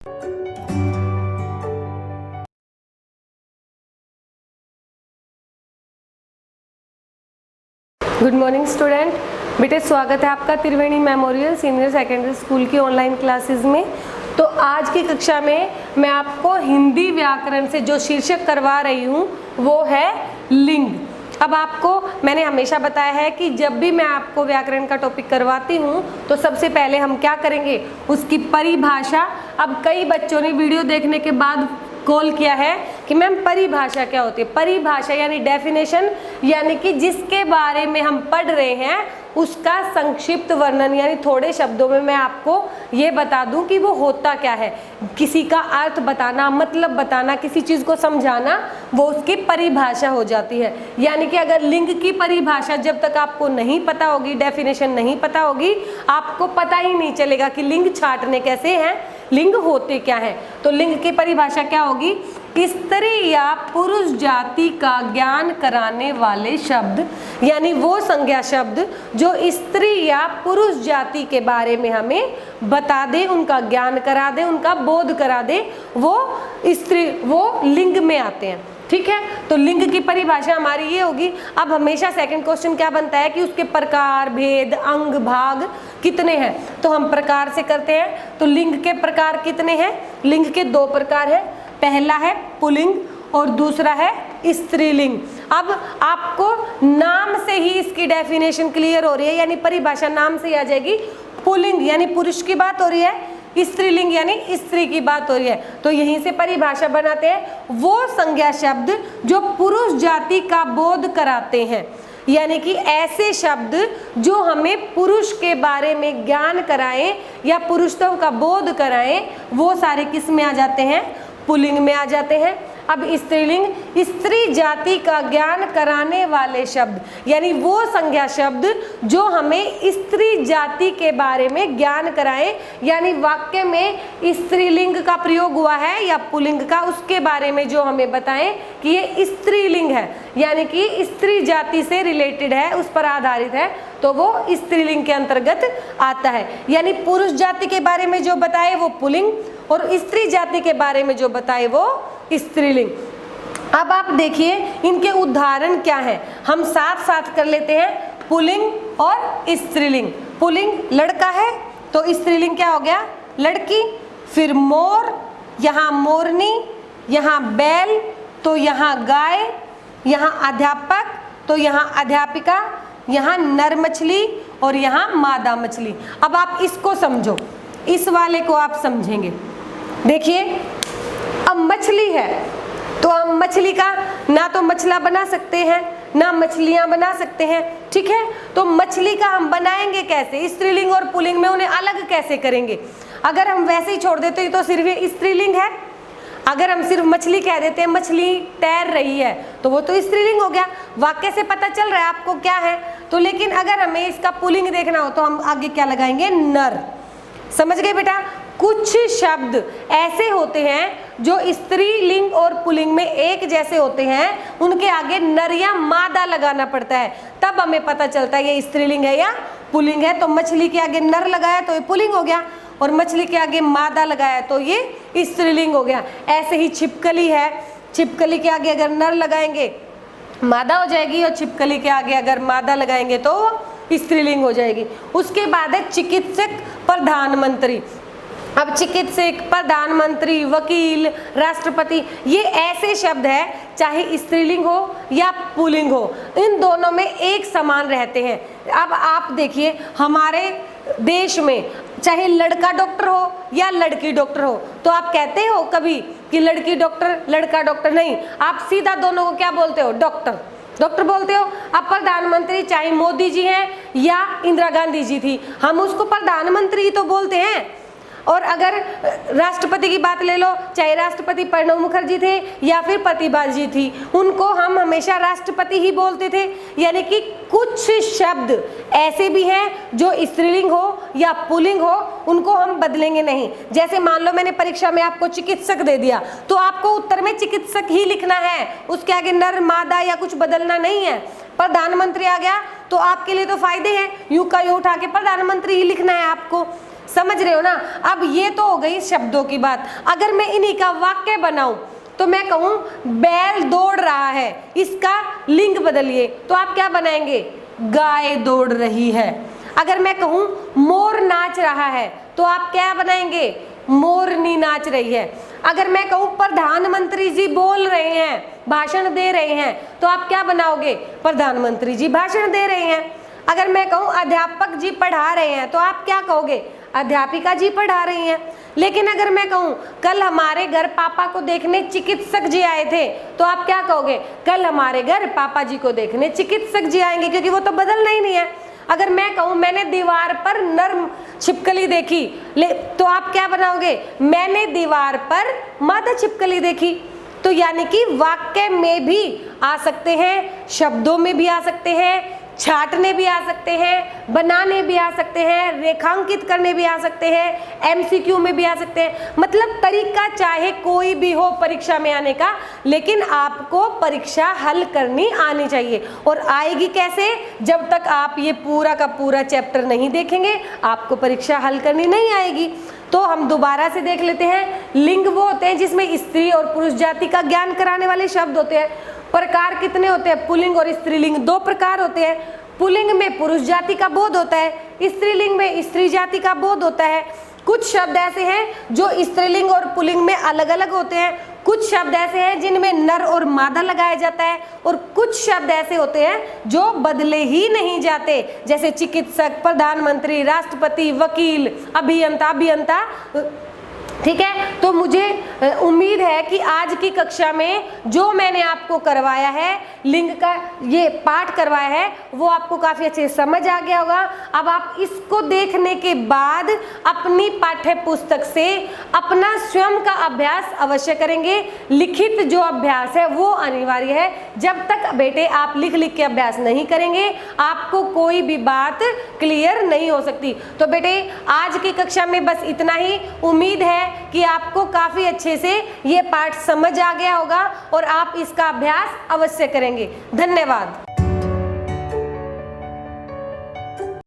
Good morning student. बेटे स्वागत है आपका त्रिवेणी मेमोरियल सीनियर सेकेंडरी स्कूल की ऑनलाइन क्लासेस में। तो आज की कक्षा में मैं आपको हिंदी व्याकरण से जो शीर्षक करवा रही हूँ वो है लिंग। अब आपको मैंने हमेशा बताया है कि जब भी मैं आपको व्याकरण का टॉपिक करवाती हूँ तो सबसे पहले हम क्या करेंगे, उसकी परिभाषा। अब कई बच्चों ने वीडियो देखने के बाद कॉल किया है कि मैम परिभाषा क्या होती है। परिभाषा यानी डेफिनेशन, यानी कि जिसके बारे में हम पढ़ रहे हैं उसका संक्षिप्त वर्णन, यानी थोड़े शब्दों में मैं आपको ये बता दूं कि वो होता क्या है। किसी का अर्थ बताना, मतलब बताना, किसी चीज़ को समझाना, वो उसकी परिभाषा हो जाती है। यानी कि अगर लिंग की परिभाषा जब तक आपको नहीं पता होगी, डेफिनेशन नहीं पता होगी, आपको पता ही नहीं चलेगा कि लिंग छांटने कैसे हैं, लिंग होते क्या है। तो लिंग की परिभाषा क्या होगी, स्त्री या पुरुष जाति का ज्ञान कराने वाले शब्द, यानी वो संज्ञा शब्द जो स्त्री या पुरुष जाति के बारे में हमें बता दे, उनका ज्ञान करा दे, उनका बोध करा दे, वो लिंग में आते हैं। ठीक है, तो लिंग की परिभाषा हमारी ये होगी। अब हमेशा सेकंड क्वेश्चन क्या बनता है कि उसके प्रकार, भेद, अंग, भाग कितने हैं, तो हम प्रकार से करते हैं। तो लिंग के प्रकार कितने हैं, लिंग के 2 प्रकार है। पहला है पुल्लिंग और दूसरा है स्त्रीलिंग। अब आपको नाम से ही इसकी डेफिनेशन क्लियर हो रही है, यानी परिभाषा नाम से ही आ जाएगी। पुल्लिंग यानी पुरुष की बात हो रही है, स्त्रीलिंग यानी स्त्री की बात हो रही है। तो यहीं से परिभाषा बनाते हैं, वो संज्ञा शब्द जो पुरुष जाति का बोध कराते हैं, यानी कि ऐसे शब्द जो हमें पुरुष के बारे में ज्ञान कराएं या पुरुषत्व का बोध कराएं, वो सारे किस में आ जाते हैं, पुल्लिंग में आ जाते हैं। अब स्त्रीलिंग, स्त्री जाति का ज्ञान कराने वाले शब्द, यानी वो संज्ञा शब्द जो हमें स्त्री जाति के बारे में ज्ञान कराएं, यानी वाक्य में स्त्रीलिंग का प्रयोग हुआ है या पुल्लिंग का, उसके बारे में जो हमें बताएं कि ये स्त्रीलिंग है, यानी कि स्त्री जाति से रिलेटेड है, उस पर आधारित है, तो वो स्त्रीलिंग के अंतर्गत आता है। यानी पुरुष जाति के बारे में जो बताए वो पुल्लिंग और स्त्री जाति के बारे में जो बताए वो स्त्रीलिंग। अब आप देखिए इनके उदाहरण क्या हैं, हम साथ साथ कर लेते हैं। पुल्लिंग और स्त्रीलिंग। पुल्लिंग लड़का है तो स्त्रीलिंग क्या हो गया, लड़की। फिर मोर, यहाँ मोरनी, यहाँ बैल तो यहाँ गाय, यहाँ अध्यापक तो यहाँ अध्यापिका, यहाँ नर मछली और यहाँ मादा मछली। अब आप इसको समझो, इस वाले को आप समझेंगे। देखिए अब मछली है तो हम मछली का ना तो मछला बना सकते हैं ना मछलियां बना सकते हैं। ठीक है, तो मछली का हम बनाएंगे कैसे, स्त्रीलिंग और पुल्लिंग में उन्हें अलग कैसे करेंगे। अगर हम वैसे ही छोड़ देते तो सिर्फ ये स्त्रीलिंग है। अगर हम सिर्फ मछली कह देते हैं, मछली तैर रही है, तो वो तो स्त्रीलिंग हो गया, वाक्य से पता चल रहा है आपको क्या है। तो लेकिन अगर हमें इसका पुल्लिंग देखना हो तो हम आगे क्या लगाएंगे, नर। समझ गए बेटा। कुछ शब्द ऐसे होते हैं जो स्त्रीलिंग और पुल्लिंग में एक जैसे होते हैं, उनके आगे नर या मादा लगाना पड़ता है, तब हमें पता चलता है ये स्त्रीलिंग है या पुल्लिंग है। तो मछली के आगे नर लगाया तो ये पुल्लिंग हो गया, और मछली के आगे मादा लगाया तो ये स्त्रीलिंग हो गया। ऐसे ही छिपकली है, छिपकली के आगे अगर नर लगाएंगे मादा हो जाएगी, और छिपकली के आगे अगर मादा लगाएंगे तो स्त्रीलिंग हो जाएगी। उसके बाद है चिकित्सक, प्रधानमंत्री। अब चिकित्सक, प्रधानमंत्री, वकील, राष्ट्रपति, ये ऐसे शब्द हैं चाहे स्त्रीलिंग हो या पुल्लिंग हो, इन दोनों में एक समान रहते हैं। अब आप देखिए हमारे देश में चाहे लड़का डॉक्टर हो या लड़की डॉक्टर हो, तो आप कहते हो कभी कि लड़की डॉक्टर लड़का डॉक्टर, नहीं, आप सीधा दोनों को क्या बोलते हो, डॉक्टर डॉक्टर बोलते हो। अब प्रधानमंत्री चाहे मोदी जी हैं या इंदिरा गांधी जी थी, हम उसको प्रधानमंत्री ही तो बोलते हैं। और अगर राष्ट्रपति की बात ले लो, चाहे राष्ट्रपति प्रणब मुखर्जी थे या फिर प्रतिभा जी थी, उनको हम हमेशा राष्ट्रपति ही बोलते थे। यानी कि कुछ शब्द ऐसे भी हैं जो स्त्रीलिंग हो या पुल्लिंग हो, उनको हम बदलेंगे नहीं। जैसे मान लो मैंने परीक्षा में आपको चिकित्सक दे दिया, तो आपको उत्तर में चिकित्सक ही लिखना है, उसके आगे नर मादा या कुछ बदलना नहीं है। प्रधानमंत्री आ गया तो आपके लिए तो फायदे हैं, यूं का यूं उठा के प्रधानमंत्री ही लिखना है आपको। समझ रहे हो ना। अब ये तो हो गई शब्दों की बात। अगर मैं इन्हीं का वाक्य बनाऊं तो मैं कहूं बैल दौड़ रहा है, इसका लिंग बदलिए तो आप क्या बनाएंगे, गाय दौड़ रही है। अगर मैं कहूं मोर नाच रहा है तो आप क्या बनाएंगे, मोरनी नाच रही है। अगर मैं कहूं प्रधानमंत्री जी बोल रहे हैं, भाषण दे रहे हैं, तो आप क्या बनाओगे, प्रधानमंत्री जी भाषण दे रहे हैं। अगर मैं कहूं अध्यापक जी पढ़ा रहे हैं तो आप क्या कहोगे, अध्यापिका जी पढ़ा रही हैं। लेकिन अगर मैं कहूं कल हमारे घर पापा को देखने चिकित्सक जी आए थे तो आप क्या कहोगे, कल हमारे घर पापा जी को देखने चिकित्सक जी आएंगे, क्योंकि वो तो बदलना ही नहीं है। अगर मैं कहूं मैंने दीवार पर नर्म छिपकली देखी तो आप क्या बनाओगे, मैंने दीवार पर मादा छिपकली देखी। तो यानी कि वाक्य में भी आ सकते हैं, शब्दों में भी आ सकते हैं, छाटने भी आ सकते हैं, बनाने भी आ सकते हैं, रेखांकित करने भी आ सकते हैं, एमसीक्यू में भी आ सकते हैं। मतलब तरीका चाहे कोई भी हो परीक्षा में आने का, लेकिन आपको परीक्षा हल करनी आनी चाहिए। और आएगी कैसे, जब तक आप ये पूरा का पूरा चैप्टर नहीं देखेंगे आपको परीक्षा हल करनी नहीं आएगी। तो हम दोबारा से देख लेते हैं। लिंग वो होते हैं जिसमें स्त्री और पुरुष जाति का ज्ञान कराने वाले शब्द होते हैं। प्रकार कितने होते हैं, पुल्लिंग और स्त्रीलिंग दो प्रकार होते हैं। पुल्लिंग में पुरुष जाति का बोध होता है, स्त्रीलिंग में स्त्री जाति का बोध होता है। कुछ शब्द ऐसे हैं जो स्त्रीलिंग और पुल्लिंग में अलग अलग होते हैं, कुछ शब्द ऐसे हैं जिनमें नर और मादा लगाया जाता है, और कुछ शब्द ऐसे होते हैं जो बदले ही नहीं जाते, जैसे चिकित्सक, प्रधानमंत्री, राष्ट्रपति, वकील, अभियंता। ठीक है, तो मुझे उम्मीद है कि आज की कक्षा में जो मैंने आपको करवाया है, लिंग का ये पाठ करवाया है, वो आपको काफ़ी अच्छे से समझ आ गया होगा। अब आप इसको देखने के बाद अपनी पाठ्य पुस्तक से अपना स्वयं का अभ्यास अवश्य करेंगे। लिखित जो अभ्यास है वो अनिवार्य है। जब तक बेटे आप लिख के अभ्यास नहीं करेंगे आपको कोई भी बात क्लियर नहीं हो सकती। तो बेटे आज की कक्षा में बस इतना ही। उम्मीद है कि आपको काफी अच्छे से ये पाठ समझ आ गया होगा और आप इसका अभ्यास अवश्य करेंगे। धन्यवाद।